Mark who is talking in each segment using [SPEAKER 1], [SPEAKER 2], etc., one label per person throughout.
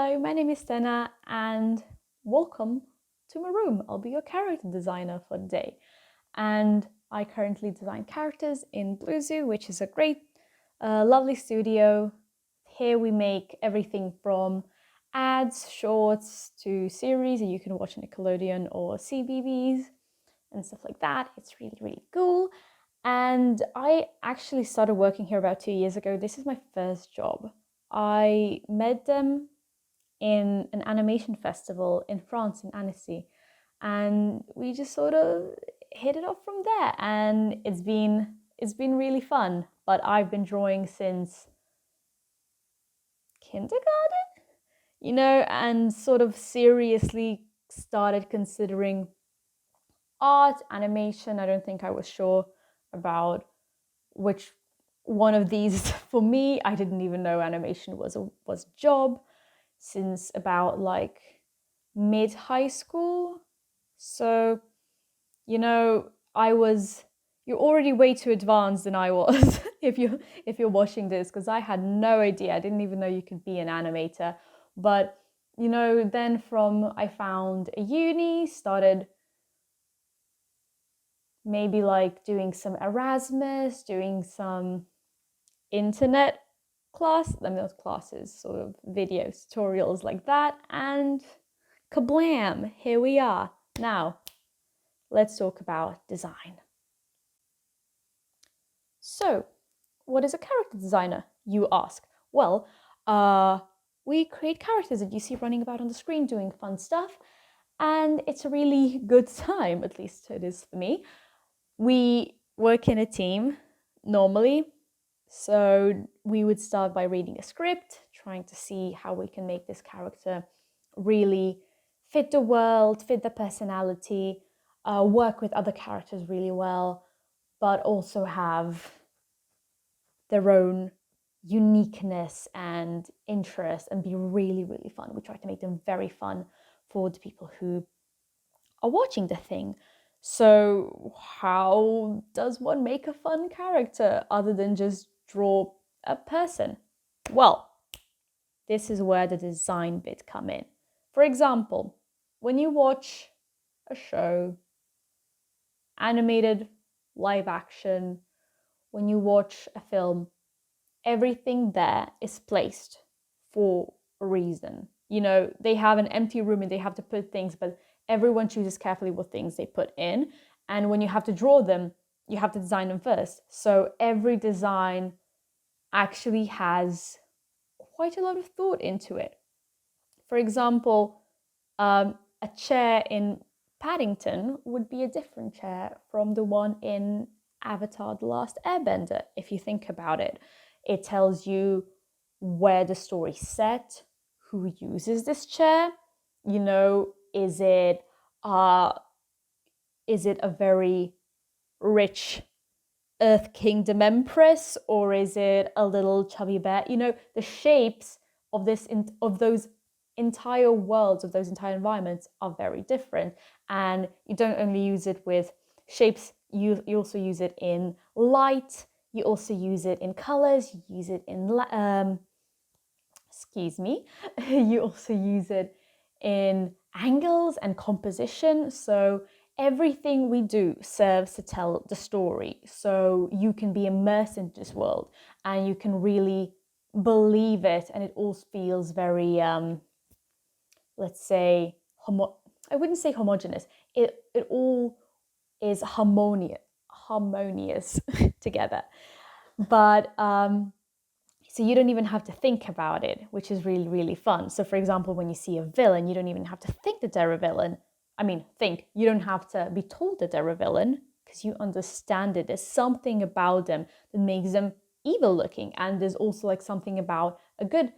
[SPEAKER 1] Hello, my name is Tena and welcome to my room. I'll be your character designer for the day. And I currently design characters in Bluezoo, which is a great, lovely studio. Here we make everything from ads, shorts to series that you can watch on Nickelodeon or CBBS and stuff like that. It's really, really cool. And I actually started working here about 2 years ago. This is my first job. I met them in an animation festival in France, in Annecy, and we just sort of hit it off from there. And it's been really fun. But I've been drawing since kindergarten, and sort of seriously started considering art, animation. I don't think I was sure about which one of these for me. I didn't even know animation was a job since about like mid high school. So, you're already way too advanced than I was if you're watching this, because I had no idea. I didn't even know you could be an animator. But then I found a uni, started maybe like doing some Erasmus, doing some internet not classes, sort of videos, tutorials like that, and kablam, here we are. Now, let's talk about design. So, what is a character designer, you ask? Well, we create characters that you see running about on the screen doing fun stuff, and it's a really good time, at least it is for me. We work in a team normally, so we would start by reading a script, trying to see how we can make this character really fit the world, fit the personality, work with other characters really well, but also have their own uniqueness and interest and be really, really fun. We try to make them very fun for the people who are watching the thing. So how does one make a fun character other than just draw a person? Well, this is where the design bit come in. For example, when you watch a show, animated, live action, when you watch a film, everything there is placed for a reason. They have an empty room and they have to put things, but everyone chooses carefully what things they put in. And when you have to draw them, you have to design them first. So every design actually has quite a lot of thought into it. For example, a chair in Paddington would be a different chair from the one in Avatar: The Last Airbender, if you think about it. It tells you where the story's set, who uses this chair. Is it a very rich Earth Kingdom empress, or is it a little chubby bear? The shapes of those entire worlds, of those entire environments are very different, and you don't only use it with shapes. You also use it in light. You also use it in colors. You use it in you also use it in angles and composition. So everything we do serves to tell the story. So you can be immersed in this world and you can really believe it, and it all feels very, let's say, I wouldn't say homogeneous. It all is harmonious together. But so you don't even have to think about it, which is really, really fun. So for example, when you see a villain, you don't even have to think that they're a villain. You don't have to be told that they're a villain, because you understand it. There's something about them that makes them evil looking. And there's also like something about a good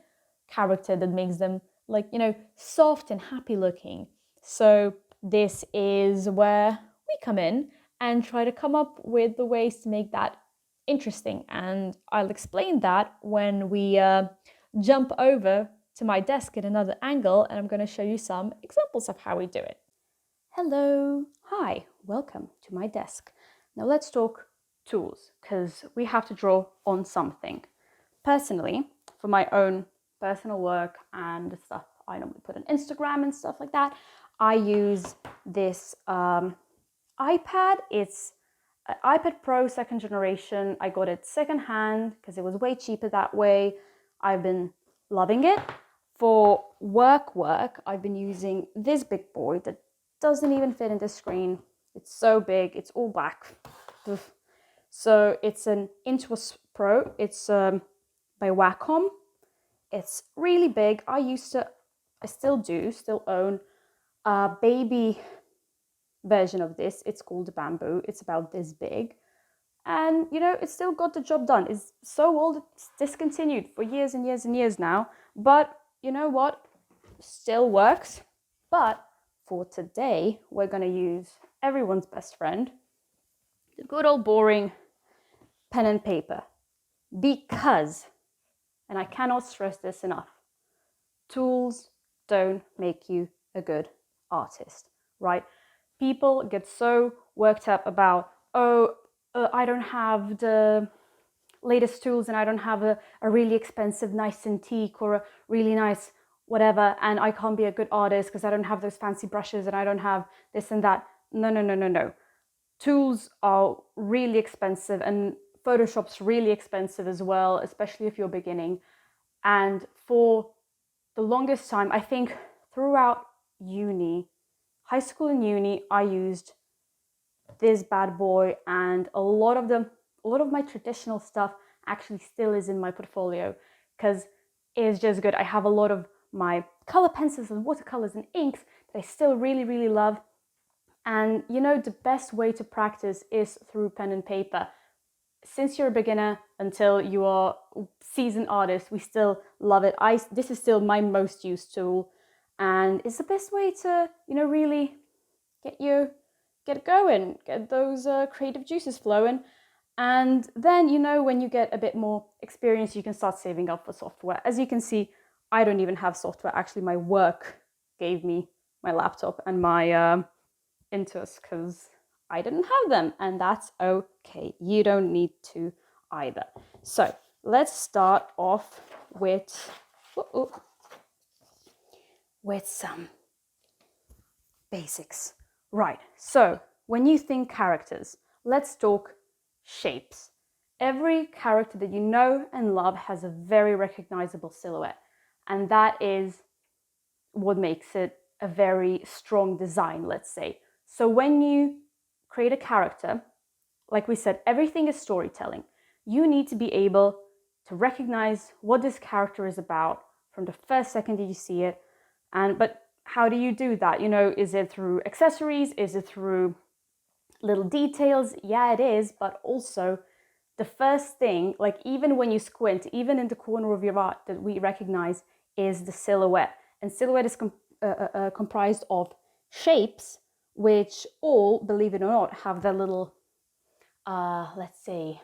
[SPEAKER 1] character that makes them like, soft and happy looking. So this is where we come in and try to come up with the ways to make that interesting. And I'll explain that when we jump over to my desk at another angle, and I'm going to show you some examples of how we do it. Hello, hi, welcome to my desk. Now let's talk tools, because we have to draw on something. Personally, for my own personal work and the stuff I normally put on Instagram and stuff like that, I use this iPad. It's an iPad Pro 2nd generation. I got it secondhand because it was way cheaper that way. I've been loving it. For work, I've been using this big boy that doesn't even fit in the screen. It's so big. It's all black. So it's an Intuos Pro. It's by Wacom. It's really big. I still own a baby version of this. It's called the Bamboo. It's about this big. And, it's still got the job done. It's so old, it's discontinued for years and years and years now. But you know what? Still works. But for today, we're going to use everyone's best friend, the good old boring pen and paper. Because, and I cannot stress this enough, tools don't make you a good artist, right? People get so worked up about, I don't have the latest tools and I don't have a really expensive, nice antique or a really nice whatever, and I can't be a good artist because I don't have those fancy brushes and I don't have this and that. No. Tools are really expensive and Photoshop's really expensive as well, especially if you're beginning. And for the longest time, I think throughout high school and uni, I used this bad boy, and a lot of my traditional stuff actually still is in my portfolio because it's just good. I have a lot of my color pencils and watercolors and inks that I still really, really love. And the best way to practice is through pen and paper. Since you're a beginner until you are a seasoned artist, we still love it. This is still my most used tool, and it's the best way to, really get going, get those creative juices flowing. And then, when you get a bit more experience, you can start saving up for software. As you can see, I don't even have software. Actually, my work gave me my laptop and my Intuos because I didn't have them, and that's okay. You don't need to either. So let's start off with some basics. Right, so when you think characters, let's talk shapes. Every character that you know and love has a very recognizable silhouette, and that is what makes it a very strong design, let's say. So when you create a character, like we said, everything is storytelling. You need to be able to recognize what this character is about from the first second that you see it. But how do you do that? Is it through accessories? Is it through little details? Yeah, it is. But also the first thing, like even when you squint, even in the corner of your art that we recognize is the silhouette. And silhouette is comprised of shapes, which all, believe it or not, have their little, let's say,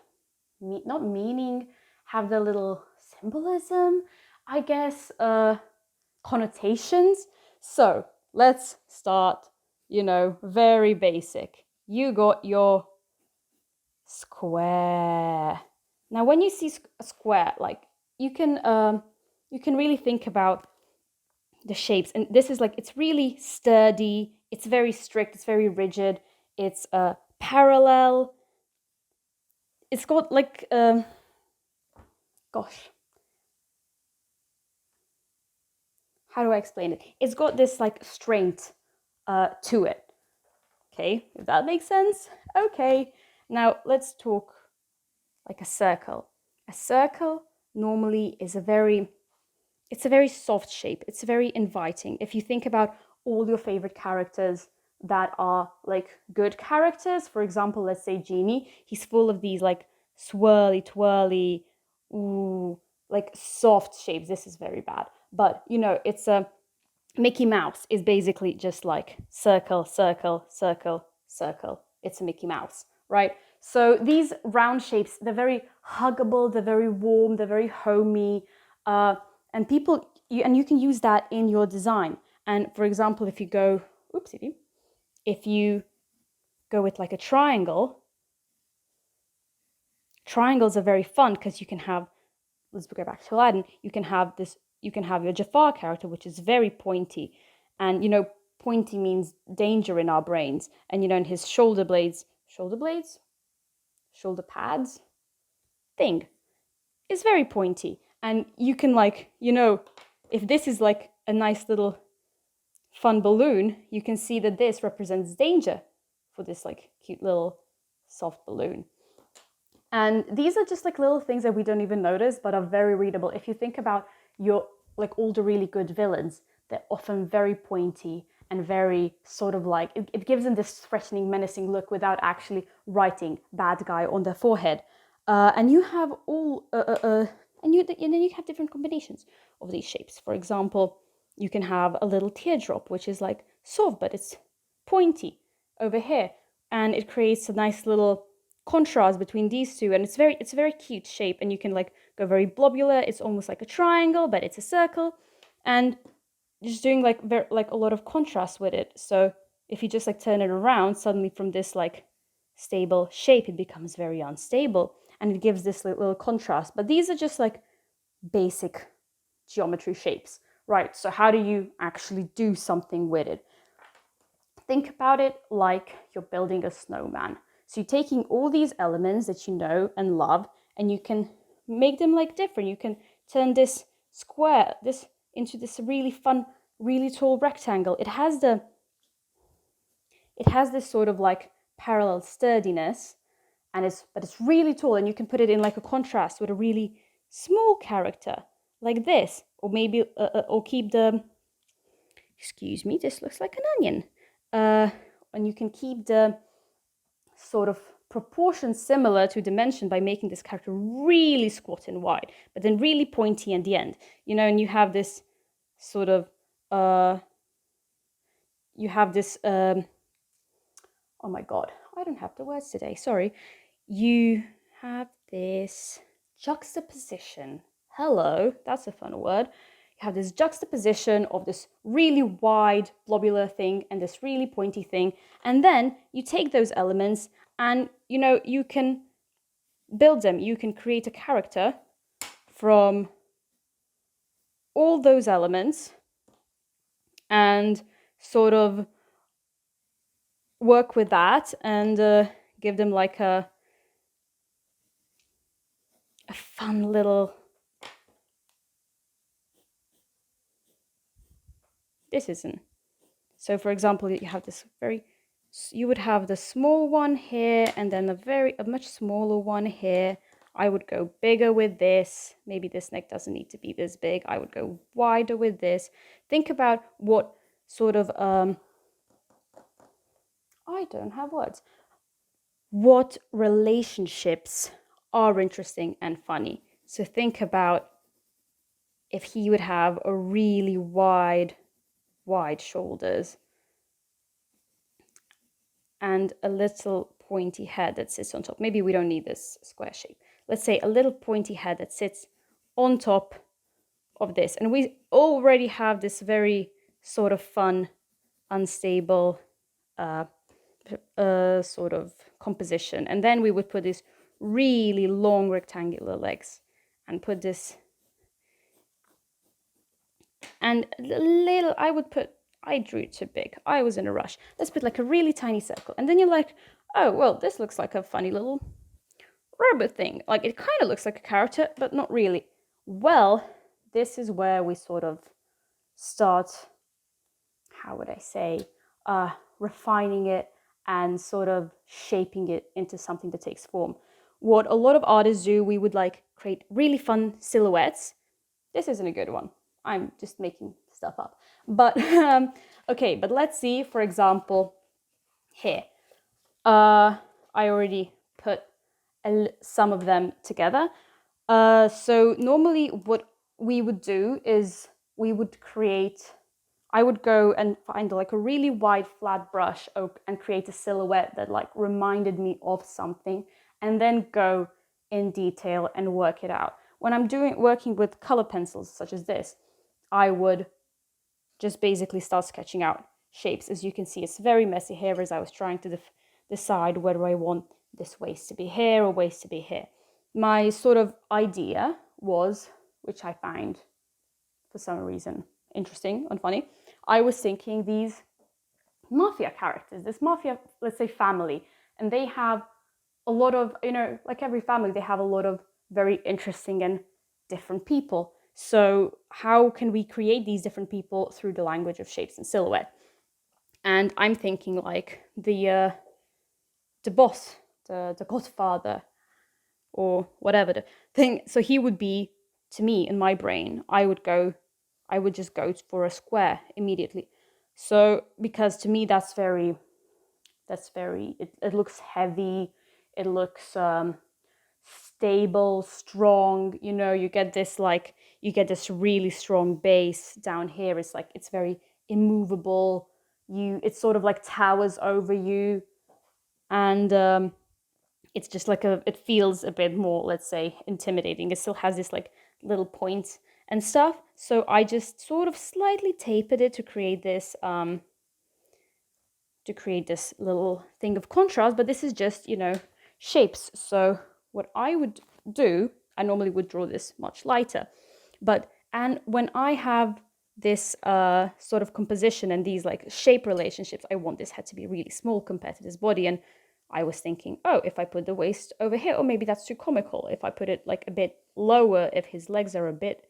[SPEAKER 1] not meaning, have their little symbolism, I guess, connotations. So let's start, very basic. You got your square. Now, when you see a square, like you can really think about the shapes, and this is like, it's really sturdy, it's very strict, it's very rigid, it's parallel, it's got like gosh, how do I explain it? It's got this like strength to it. Okay, if that makes sense. Okay, now let's talk like a circle. A circle normally is a very soft shape. It's very inviting. If you think about all your favorite characters that are like good characters, for example, let's say Genie, he's full of these like swirly, twirly, like soft shapes. This is very bad. But, it's a Mickey Mouse is basically just like circle, circle, circle, circle. It's a Mickey Mouse, right? So these round shapes, they're very huggable, they're very warm, they're very homey. And you can use that in your design. And for example, if you go with like a triangle, triangles are very fun because you can have, let's go back to Aladdin, you can have this you can have your Jafar character, which is very pointy. And, you know, pointy means danger in our brains. And, you know, in his shoulder pads thing is very pointy. And you can, like, you know, if this is like a nice little fun balloon, you can see that this represents danger for this like cute little soft balloon. And these are just like little things that we don't even notice, but are very readable. If you think about your, like, all the really good villains, they're often very pointy and very sort of like, it gives them this threatening, menacing look without actually writing bad guy on their forehead. And you have all, and then you have different combinations of these shapes. For example, you can have a little teardrop, which is like soft, but it's pointy over here. And it creates a nice little contrast between these two. And it's a very cute shape. And you can like go very blobular. It's almost like a triangle, but it's a circle. And just doing like a lot of contrast with it. So if you just like turn it around, suddenly from this like stable shape, it becomes very unstable. And it gives this little contrast. But these are just like basic geometry shapes, right? So how do you actually do something with it? Think about it like you're building a snowman. So you're taking all these elements that you know and love, and you can make them like different. You can turn this square, this into this really fun, really tall rectangle. It has this sort of like parallel sturdiness, but it's really tall, and you can put it in like a contrast with a really small character like this, or maybe or keep the, excuse me, this looks like an onion, and you can keep the sort of proportion similar to dimension by making this character really squat and wide, but then really pointy at the end, you know. And you have this sort of oh my god, I don't have the words today, sorry. You have this juxtaposition. Hello, that's a fun word. You have this juxtaposition of this really wide blobular thing and this really pointy thing. And then you take those elements and, you know, you can build them. You can create a character from all those elements and sort of work with that and give them like a fun little, this isn't. So for example, you have this you would have the small one here and then a much smaller one here. I would go bigger with this. Maybe this neck doesn't need to be this big. I would go wider with this. Think about what sort of, I don't have words. What relationships are interesting and funny. So think about if he would have a really wide shoulders and a little pointy head that sits on top. Maybe we don't need this square shape. Let's say a little pointy head that sits on top of this. And we already have this very sort of fun, unstable sort of composition. And then we would put these really long rectangular legs and put this, and a little, I drew it too big. I was in a rush. Let's put like a really tiny circle. And then you're like, oh, well, this looks like a funny little robot thing. Like it kind of looks like a character, but not really. Well, this is where we sort of start, how would I say, refining it and sort of shaping it into something that takes form. What a lot of artists do, we would like create really fun silhouettes. This isn't a good one. I'm just making stuff up. But okay, but let's see, for example, here. I already put some of them together. So normally what we would do is I would go and find like a really wide flat brush and create a silhouette that like reminded me of something, and then go in detail and work it out. When I'm working with color pencils such as this, I would just basically start sketching out shapes. As you can see, it's very messy here as I was trying to decide whether I want this waist to be here or waist to be here. My sort of idea was, which I find for some reason interesting and funny, I was thinking these mafia characters, this mafia, let's say, family, and they have a lot of, like every family, they have a lot of very interesting and different people. So how can we create these different people through the language of shapes and silhouette? And I'm thinking like the boss, the godfather, or whatever the thing. So he would be, to me, in my brain, I would just go for a square immediately. So because to me it looks heavy, it looks stable, strong. You get this really strong base down here. It's very immovable. It sort of like towers over you, and it's just like it feels a bit more, let's say, intimidating. It still has this like little point and stuff. So I just sort of slightly tapered it to create this little thing of contrast. But this is just, shapes. So what I would do, I normally would draw this much lighter, and when I have this sort of composition and these like shape relationships, I want this head to be really small compared to this body. And I was thinking, oh, if I put the waist over here, or maybe that's too comical. If I put it like a bit lower, if his legs are a bit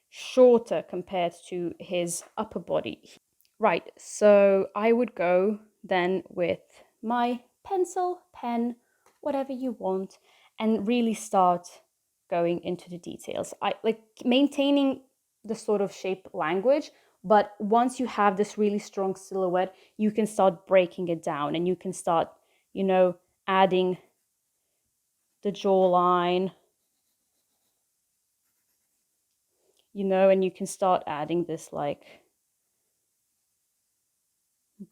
[SPEAKER 1] shorter compared to his upper body. Right, so I would go then with my pencil, pen, whatever you want, and really start going into the details. I like maintaining the sort of shape language, but once you have this really strong silhouette, you can start breaking it down, and you can start, adding the jawline, and you can start adding this like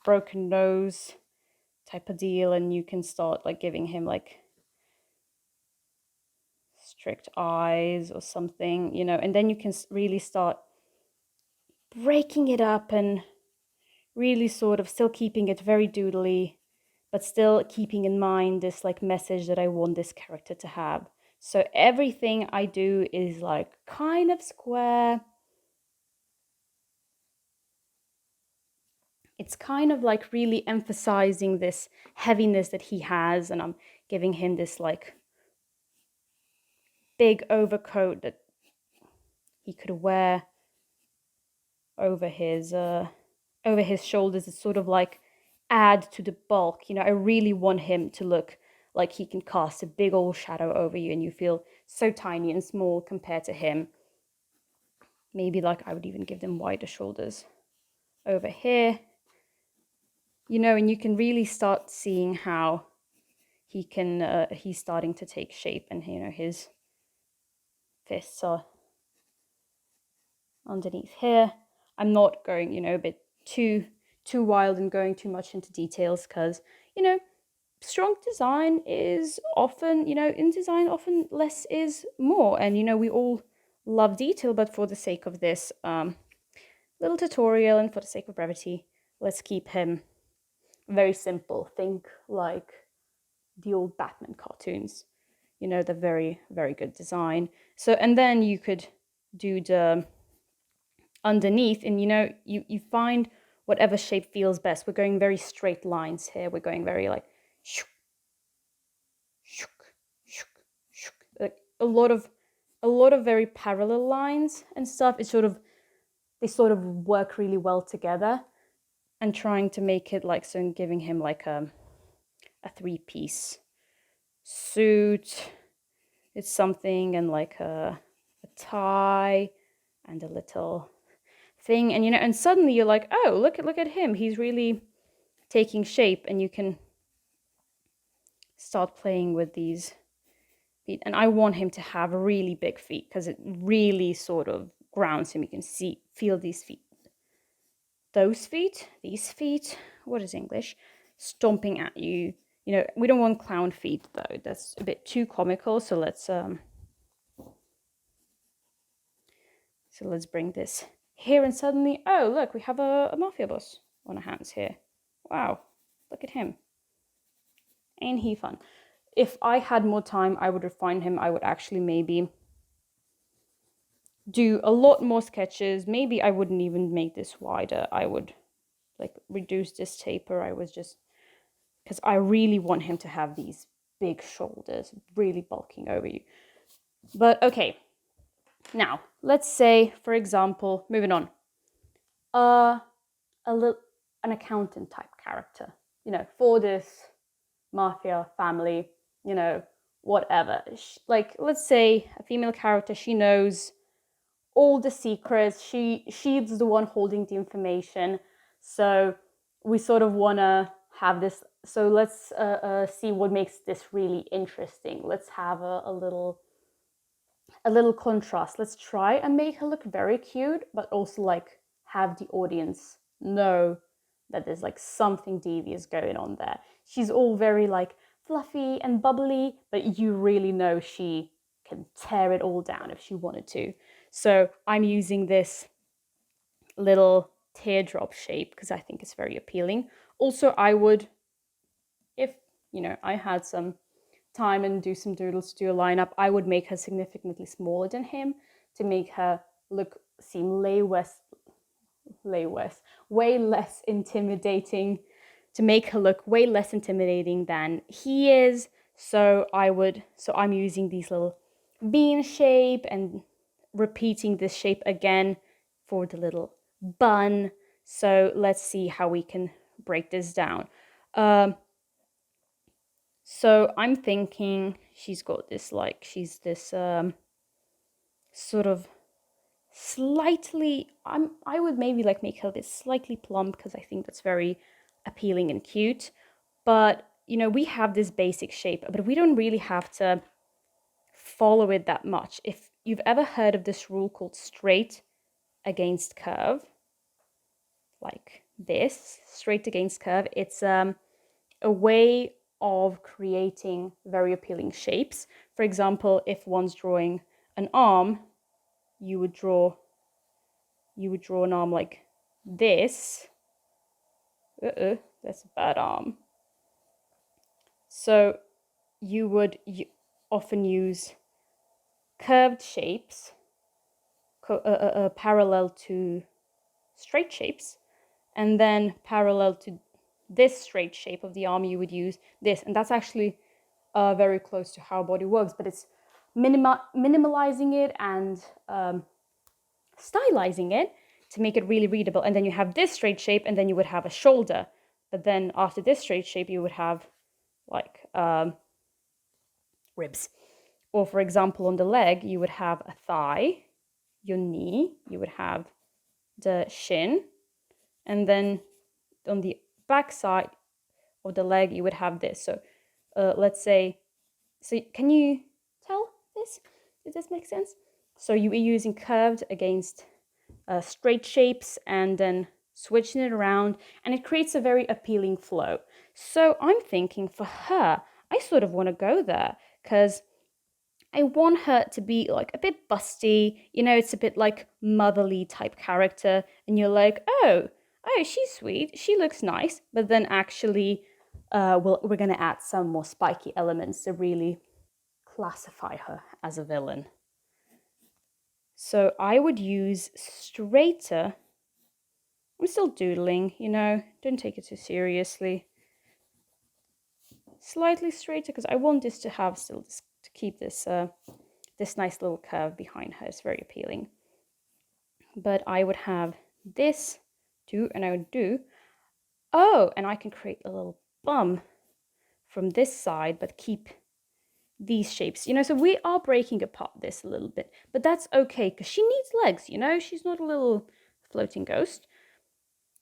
[SPEAKER 1] broken nose type of deal, and you can start like giving him like strict eyes or something, and then you can really start breaking it up and really sort of still keeping it very doodly, but still keeping in mind this like message that I want this character to have. So everything I do is like kind of square. It's kind of like really emphasizing this heaviness that he has, and I'm giving him this like big overcoat that he could wear over his shoulders. It's sort of like add to the bulk. I really want him to look like he can cast a big old shadow over you, and you feel so tiny and small compared to him. Maybe like I would even give them wider shoulders over here. And you can really start seeing how he's starting to take shape, and his fists are underneath here. I'm not going, a bit too wild and going too much into details, because, strong design is often, in design often less is more. And, we all love detail, but for the sake of this little tutorial and for the sake of brevity, let's keep him very simple. Think like the old Batman cartoons, the very, very good design. So, and then you could do the underneath, and you find whatever shape feels best. We're going very straight lines here. We're going very like shook, shook, shook, shook. Like a lot of very parallel lines and stuff. They sort of work really well together, and trying to make it like, so giving him like a 3-piece suit. It's something, and like a tie and a little thing, and and suddenly you're like, oh, look at him, he's really taking shape. And you can start playing with these feet. And I want him to have really big feet, because it really sort of grounds him. You can feel these feet, these feet, what is English, stomping at you. We don't want clown feet though, that's a bit too comical. So let's bring this here, and suddenly, oh, look, we have a mafia boss on our hands here. Wow, look at him. Ain't he fun? If I had more time, I would refine him. I would actually maybe do a lot more sketches. Maybe I wouldn't even make this wider. I would like reduce this taper. I was just, because I really want him to have these big shoulders, really bulking over you. But okay, now let's say, for example, moving on, an accountant type character, you know, for this mafia family, you know, whatever. Like, let's say a female character, she knows all the secrets. She's the one holding the information. So we sort of want to have this. So let's see what makes this really interesting. Let's have a little contrast. Let's try and make her look very cute, but also like have the audience know that there's like something devious going on there. She's all very like fluffy and bubbly, but you really know she can tear it all down if she wanted to. So I'm using this little teardrop shape because I think it's very appealing. Also, I would, if you know, I had some time and do some doodles to do a lineup, I would make her significantly smaller than him to make her seem way less intimidating, to make her look way less intimidating than he is. So I'm using these little bean shape and repeating this shape again for the little bun. So let's see how we can break this down. So I'm thinking she's got this she's this sort of slightly, I would maybe like make her a bit slightly plump because I think that's very appealing and cute. But you know, we have this basic shape, but we don't really have to follow it that much. If you've ever heard of this rule called straight against curve, like this, straight against curve, it's a way of creating very appealing shapes. For example, if one's drawing an arm, you would draw an arm like this. That's a bad arm. So you would often use curved shapes parallel to straight shapes, and then parallel to this straight shape of the arm you would use this. And that's actually very close to how body works, but it's minimalizing it and stylizing it to make it really readable. And then you have this straight shape, and then you would have a shoulder. But then after this straight shape, you would have like ribs. Or for example, on the leg, you would have a thigh, your knee, you would have the shin, and then on the back side of the leg, you would have this. So let's say, so can you tell this? Does this make sense? So you are using curved against straight shapes and then switching it around, and it creates a very appealing flow. So I'm thinking for her, I sort of want to go there because I want her to be like a bit busty, you know, it's a bit like motherly type character, and you're like, oh, she's sweet, she looks nice, but then actually we're going to add some more spiky elements to really classify her as a villain. So I would use straighter. I'm still doodling, you know, don't take it too seriously. Slightly straighter because I want this to have still this, to keep this this nice little curve behind her. It's very appealing. But I would have this too, and I would do, oh, and I can create a little bum from this side, but keep these shapes, you know. So we are breaking apart this a little bit, but that's okay because she needs legs, you know, she's not a little floating ghost.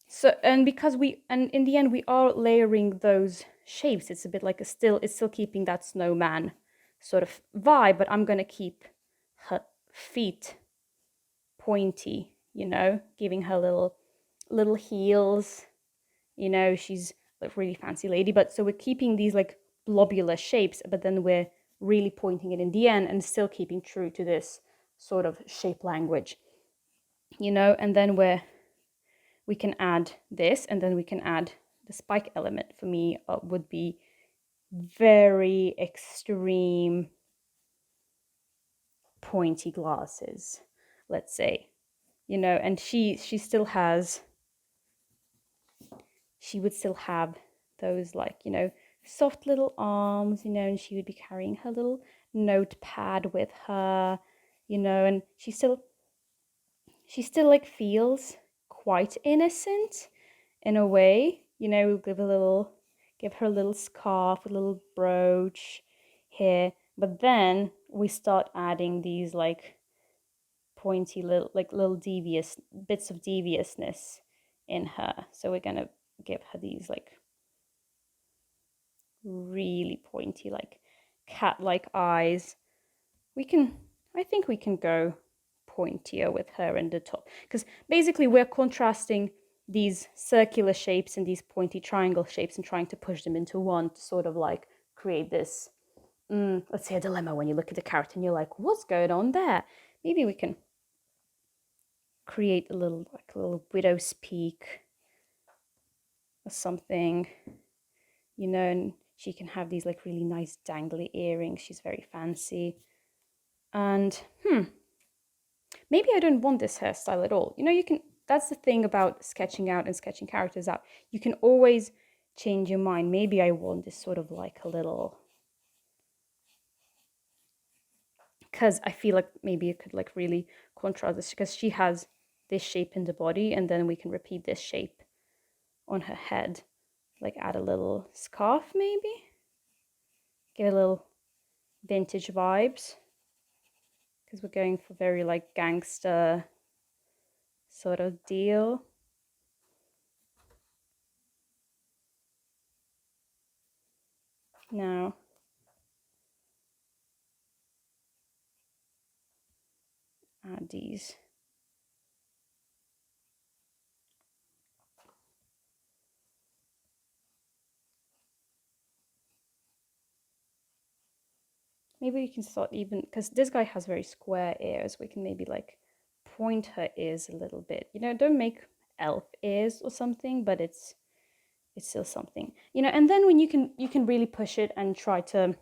[SPEAKER 1] So, and because in the end we are layering those shapes, it's a bit like it's still keeping that snowman sort of vibe, but I'm gonna keep her feet pointy, you know, giving her little heels, you know, she's a really fancy lady, but so we're keeping these like blobular shapes, but then we're really pointing it in the end and still keeping true to this sort of shape language, you know. And then we can add this, and then we can add the spike element. For me, would be very extreme pointy glasses, let's say, you know, and she still has, she would still have those, like, you know, soft little arms, you know, and she would be carrying her little notepad with her, you know, and she still like feels quite innocent in a way, you know. We'll give her a little scarf, a little brooch here, but then we start adding these like pointy little devious bits of deviousness in her. So we're gonna give her these like really pointy, like cat-like eyes. I think we can go pointier with her in the top, because basically we're contrasting these circular shapes and these pointy triangle shapes and trying to push them into one to sort of like create this, let's say, a dilemma. When you look at the carrot and you're like, what's going on there? Maybe we can create a little widow's peak or something, you know, and she can have these like really nice dangly earrings. She's very fancy. And maybe I don't want this hairstyle at all. You know, you can, that's the thing about sketching out and sketching characters out. You can always change your mind. Maybe I want this sort of like a little, because I feel like maybe it could like really contrast this, because she has this shape in the body, and then we can repeat this shape on her head. Like add a little scarf maybe. Give a little vintage vibes, because we're going for very like gangster sort of deal. Now, add these. Maybe we can start even, because this guy has very square ears, we can maybe like point her ears a little bit. You know, don't make elf ears or something, but it's still something. You know, and then when you can really push it and try to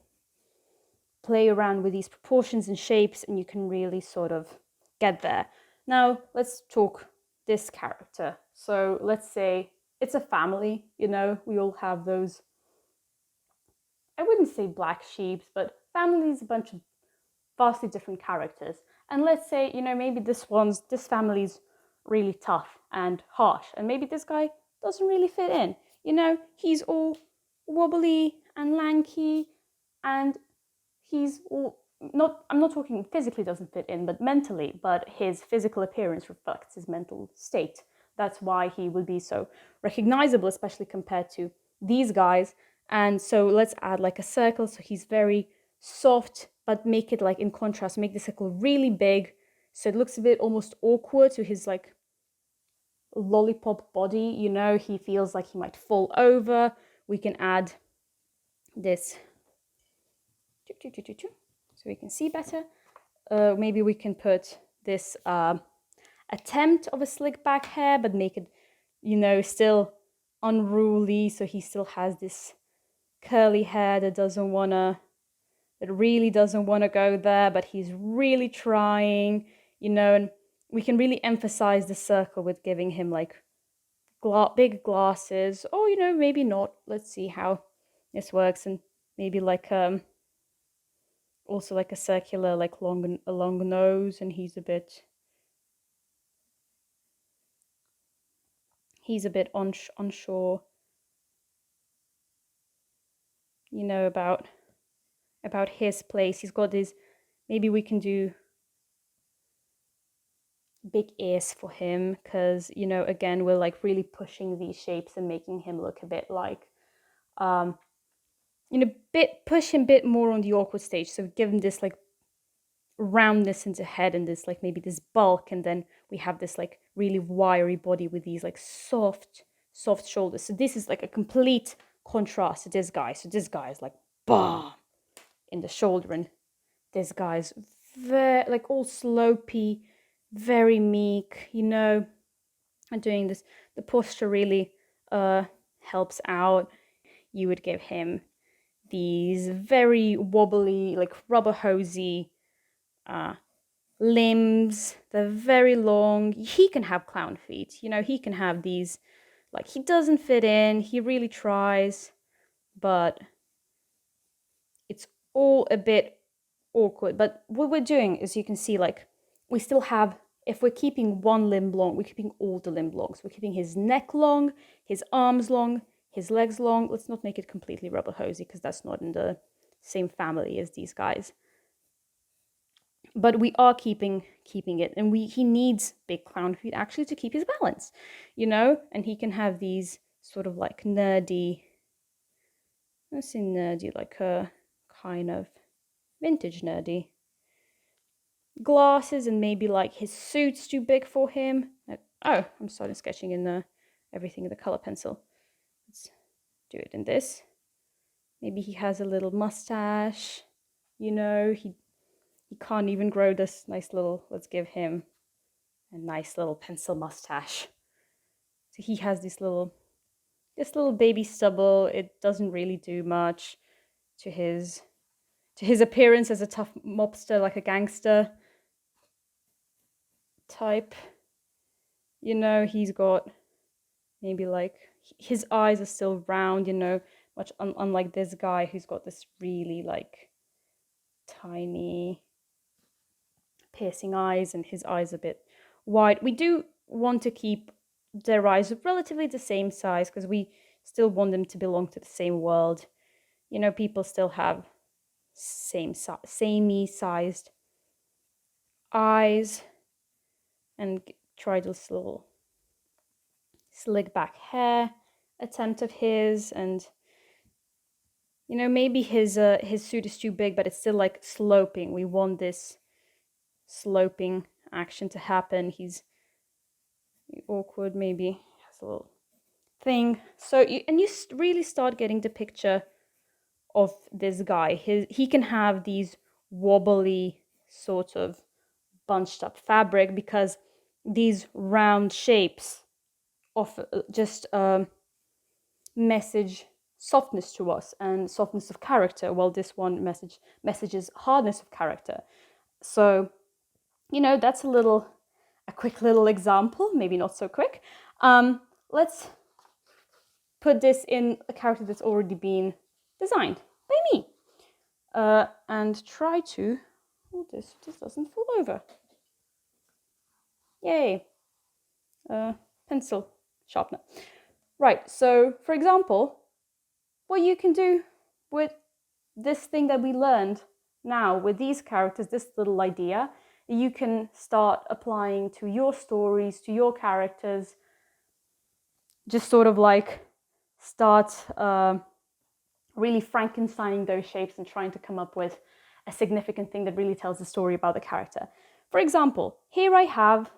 [SPEAKER 1] play around with these proportions and shapes, and you can really sort of get there. Now, let's talk this character. So let's say it's a family, you know, we all have those, I wouldn't say black sheeps, but family is a bunch of vastly different characters. And let's say, you know, maybe this family's really tough and harsh, and maybe this guy doesn't really fit in. You know, he's all wobbly and lanky, and he's all not, I'm not talking physically doesn't fit in, but mentally, but his physical appearance reflects his mental state. That's why he would be so recognizable, especially compared to these guys. And so let's add like a circle. So he's very soft, but make it like in contrast, make the circle really big. So it looks a bit almost awkward to his like lollipop body. You know, he feels like he might fall over. We can add this so we can see better. Maybe we can put this attempt of a slick back hair, but make it, you know, still unruly. So he still has this curly hair that really doesn't want to go there, but he's really trying, you know. And we can really emphasize the circle with giving him like big glasses, or, you know, maybe not. Let's see how this works. And maybe like also like a circular, like a long nose, and he's a bit unsure, you know, about his place. He's got these, maybe we can do big ears for him, because, you know, again, we're like really pushing these shapes and making him look a bit like you know, push him a bit more on the awkward stage. So give him this like roundness in the head and this like maybe this bulk, and then we have this like really wiry body with these like soft shoulders. So this is like a complete contrast to this guy. So this guy is like bam in the shoulder, and this guy's very like all slopey, very meek, you know. And doing this, the posture really helps out. You would give him these very wobbly, like rubber hosey limbs. They're very long. He can have clown feet. You know, he can have these, like, he doesn't fit in. He really tries, but it's all a bit awkward. But what we're doing is, you can see, like, we still have, if we're keeping one limb long, we're keeping all the limb long. So we're keeping his neck long, his arms long, his legs long. Let's not make it completely rubber hosey, because that's not in the same family as these guys. But we are keeping it, and he needs big clown feet actually to keep his balance, you know. And he can have these sort of like nerdy, let's say nerdy, like a kind of vintage nerdy glasses, and maybe like his suit's too big for him. Oh, I'm starting sketching in everything in the color pencil. Let's do it in this. Maybe he has a little mustache, you know. He can't even grow this nice little, let's give him a nice little pencil mustache. So he has this little baby stubble. It doesn't really do much to his appearance as a tough mobster, like a gangster type. You know, he's got maybe like, his eyes are still round, you know, much unlike this guy who's got this really like tiny piercing eyes, and his eyes a bit wide. We do want to keep their eyes relatively the same size, because we still want them to belong to the same world. You know, people still have samey sized eyes. And try this little slick back hair attempt of his, and you know, maybe his suit is too big, but it's still like sloping. We want this sloping action to happen. He's awkward, maybe has a little thing. So you really start getting the picture of this guy. He can have these wobbly sort of bunched up fabric, because these round shapes offer just message softness to us and softness of character, while this one messages hardness of character. So, you know, that's a quick little example, maybe not so quick. Let's put this in a character that's already been designed by me, and try to, oh, this doesn't fall over. Yay. Pencil sharpener. Right, so for example, what you can do with this thing that we learned now, with these characters, this little idea, you can start applying to your stories, to your characters. Just sort of like start really Frankensteining those shapes and trying to come up with a significant thing that really tells the story about the character. For example, here I have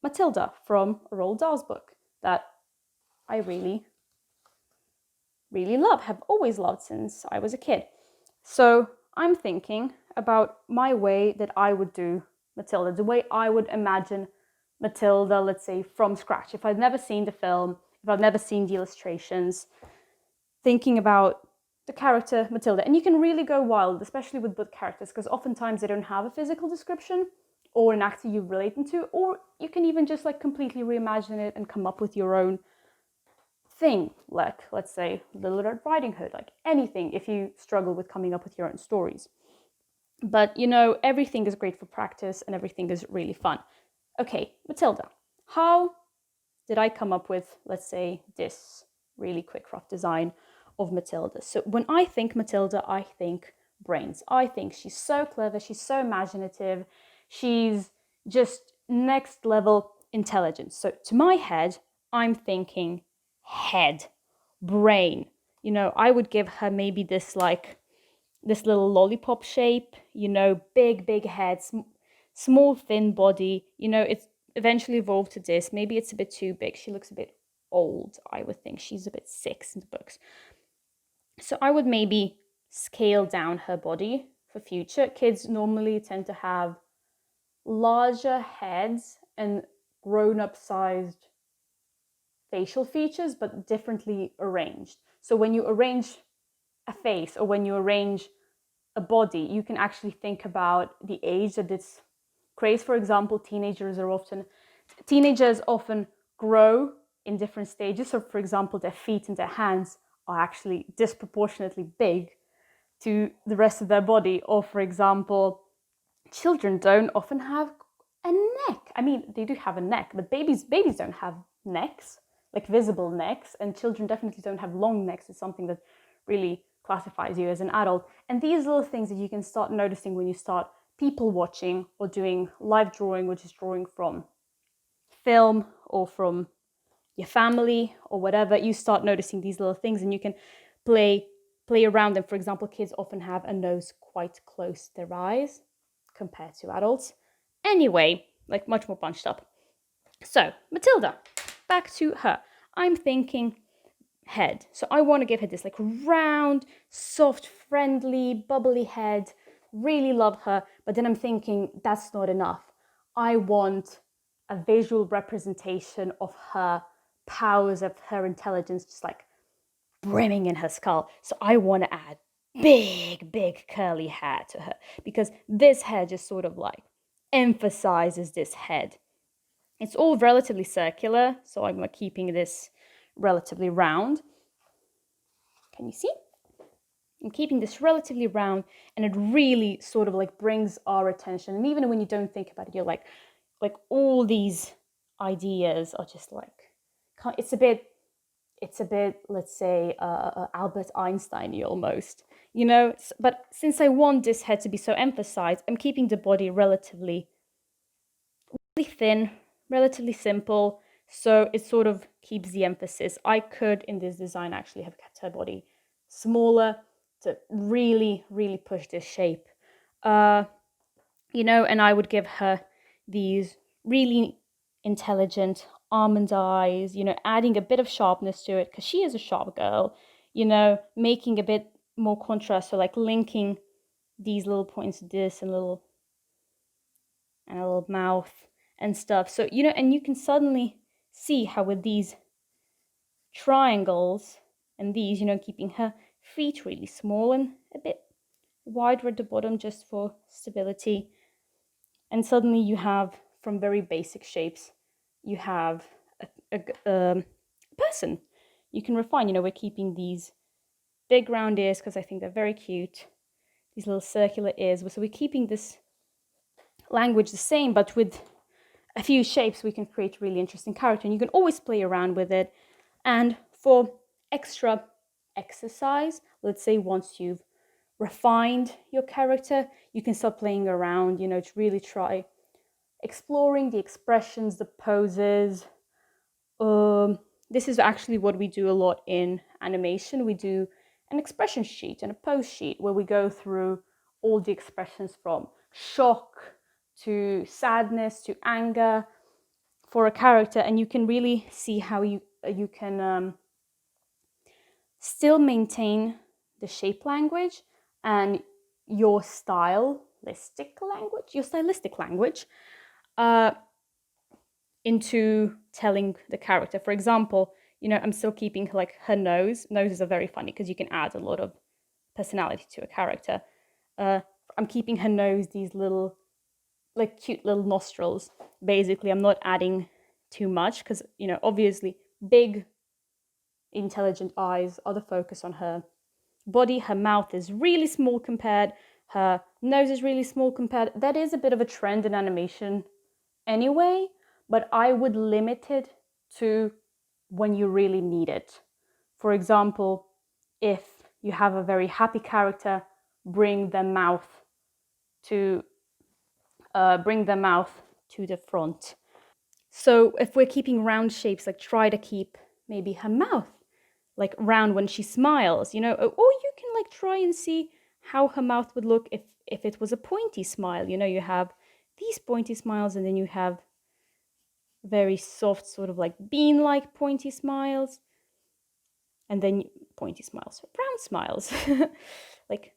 [SPEAKER 1] Matilda from a Roald Dahl's book that I really, really love, have always loved since I was a kid. So I'm thinking about my way that I would do Matilda, the way I would imagine Matilda, let's say, from scratch. If I've never seen the film, if I've never seen the illustrations, thinking about the character Matilda. And you can really go wild, especially with book characters, because oftentimes they don't have a physical description or an actor you relate them to, or you can even just like completely reimagine it and come up with your own thing, like, let's say, Little Red Riding Hood, like anything, if you struggle with coming up with your own stories. But, you know, everything is great for practice and everything is really fun. Okay, Matilda, how did I come up with, let's say, this really quick rough design of Matilda? So when I think Matilda, I think brains. I think she's so clever, she's so imaginative, she's just next level intelligence. So to my head, I'm thinking head, brain. You know, I would give her maybe this little lollipop shape, you know, big head, small thin body. You know, it's eventually evolved to this. Maybe it's a bit too big. She looks a bit old, I would think. She's a bit sick in the books. So I would maybe scale down her body for future. Kids normally tend to have larger heads and grown-up sized facial features, but differently arranged. So when you arrange a face or when you arrange a body, you can actually think about the age that this craze. For example, teenagers often grow in different stages. So for example, their feet and their hands are actually disproportionately big to the rest of their body. Or for example, children don't often have a neck. I mean, they do have a neck, but babies don't have necks, like visible necks, and children definitely don't have long necks. It's something that really classifies you as an adult. And these little things that you can start noticing when you start people watching or doing live drawing, which is drawing from film or from your family or whatever, you start noticing these little things and you can play around them. For example, kids often have a nose quite close to their eyes compared to adults. Anyway, like much more bunched up. So, Matilda, back to her. I'm thinking head. So I want to give her this like round, soft, friendly, bubbly head. Really love her. But then I'm thinking that's not enough. I want a visual representation of her powers, of her intelligence, just like brimming in her skull. So I want to add big curly hair to her, because this hair just sort of like emphasizes this head. It's all relatively circular, so I'm keeping this relatively round. Can you see? I'm keeping this relatively round, and it really sort of like brings our attention. And even when you don't think about it, you're like all these ideas are just like, it's a bit, let's say, Albert Einstein-y almost, you know. But since I want this head to be so emphasized, I'm keeping the body relatively thin, relatively simple, so it sort of keeps the emphasis. I could, in this design, actually have kept her body smaller to really push this shape, you know, and I would give her these really intelligent almond eyes, you know, adding a bit of sharpness to it, because she is a sharp girl, you know, making a bit more contrast, so like linking these little points to this, and a little mouth and stuff. So, you know, and you can suddenly see how with these triangles and these, you know, keeping her feet really small and a bit wider at the bottom just for stability. And suddenly you have, from very basic shapes, you have a person. You can refine, you know, we're keeping these big round ears because I think they're very cute. These little circular ears. So we're keeping this language the same, but with a few shapes we can create a really interesting character, and you can always play around with it. And for extra exercise, let's say once you've refined your character, you can start playing around, you know, to really try exploring the expressions, the poses. This is actually what we do a lot in animation. We do an expression sheet and a pose sheet where we go through all the expressions from shock to sadness to anger for a character, and you can really see how you can still maintain the shape language and your stylistic language into telling the character. For example, you know, I'm still keeping like her nose. Noses are very funny because you can add a lot of personality to a character. I'm keeping her nose these little, like cute little nostrils. Basically, I'm not adding too much because, you know, obviously big, intelligent eyes are the focus on her body. Her mouth is really small compared. Her nose is really small compared. That is a bit of a trend in animation anyway, but I would limit it to when you really need it. For example, if you have a very happy character, bring their mouth to the front. So if we're keeping round shapes, like try to keep maybe her mouth like round when she smiles, you know, or you can like try and see how her mouth would look if it was a pointy smile. You know, you have these pointy smiles, and then you have very soft, sort of like bean-like pointy smiles, and then pointy smiles, round smiles. Like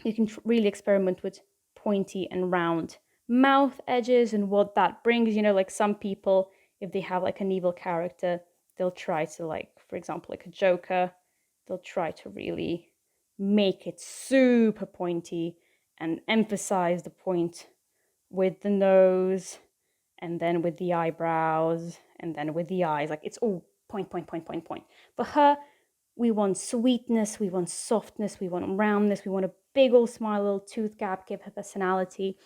[SPEAKER 1] you can really experiment with pointy and round mouth edges and what that brings. You know, like some people, if they have like an evil character, they'll try to, like, for example, like a Joker, they'll try to really make it super pointy and emphasize the point with the nose, and then with the eyebrows, and then with the eyes. Like it's all point, point, point, point, point. For her, we want sweetness, we want softness, we want roundness, we want a big old smile, a little tooth gap, give her personality.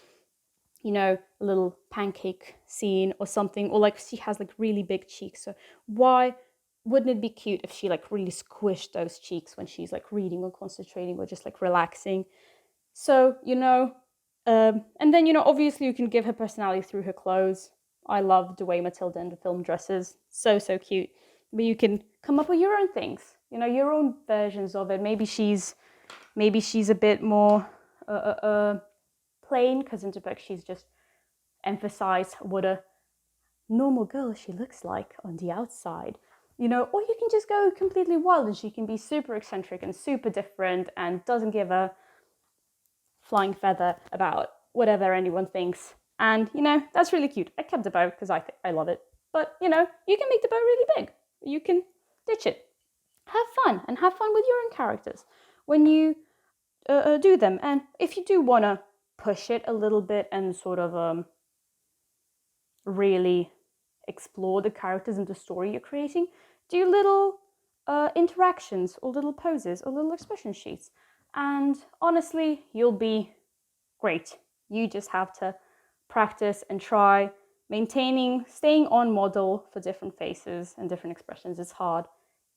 [SPEAKER 1] You know, a little pancake scene or something, or like she has like really big cheeks. So why wouldn't it be cute if she like really squished those cheeks when she's like reading or concentrating or just like relaxing? So, you know, and then, you know, obviously you can give her personality through her clothes. I love the way Matilda in the film dresses. So, so cute. But you can come up with your own things, you know, your own versions of it. Maybe she's a bit more plain, because in the book she's just emphasized what a normal girl she looks like on the outside, you know. Or you can just go completely wild and she can be super eccentric and super different and doesn't give a flying feather about whatever anyone thinks. And you know, that's really cute. I kept the bow because I love it. But you know, you can make the bow really big. You can ditch it. Have fun, and have fun with your own characters when you do them. And if you do want to push it a little bit and sort of really explore the characters and the story you're creating, do little interactions or little poses or little expression sheets. And honestly, you'll be great. You just have to practice and try staying on model for different faces and different expressions. It's hard.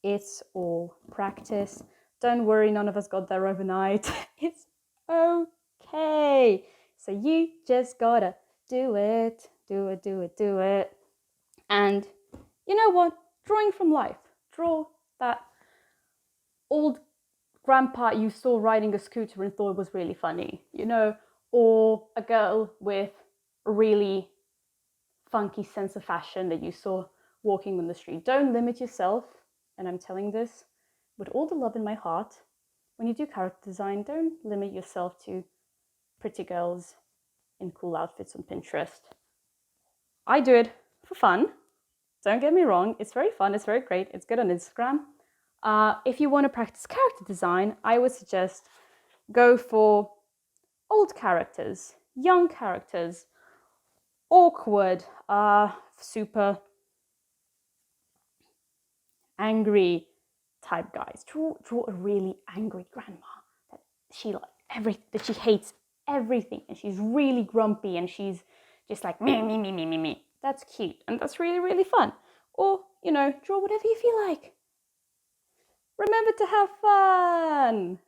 [SPEAKER 1] It's all practice. Don't worry, none of us got there overnight. It's okay. So you just gotta do it, do it, do it, do it. And you know what? Drawing from life. Draw that old grandpa you saw riding a scooter and thought it was really funny, you know, or a girl with a really funky sense of fashion that you saw walking on the street. Don't limit yourself, and I'm telling this with all the love in my heart. When you do character design, don't limit yourself to pretty girls in cool outfits on Pinterest. I do it for fun. Don't get me wrong, it's very fun, it's very great, it's good on Instagram. If you want to practice character design, I would suggest go for old characters, young characters, awkward, super angry type guys. Draw a really angry grandma that she hates everything, and she's really grumpy, and she's just like me, me, me, me, me, me. That's cute, and that's really, really fun. Or, you know, draw whatever you feel like. Remember to have fun.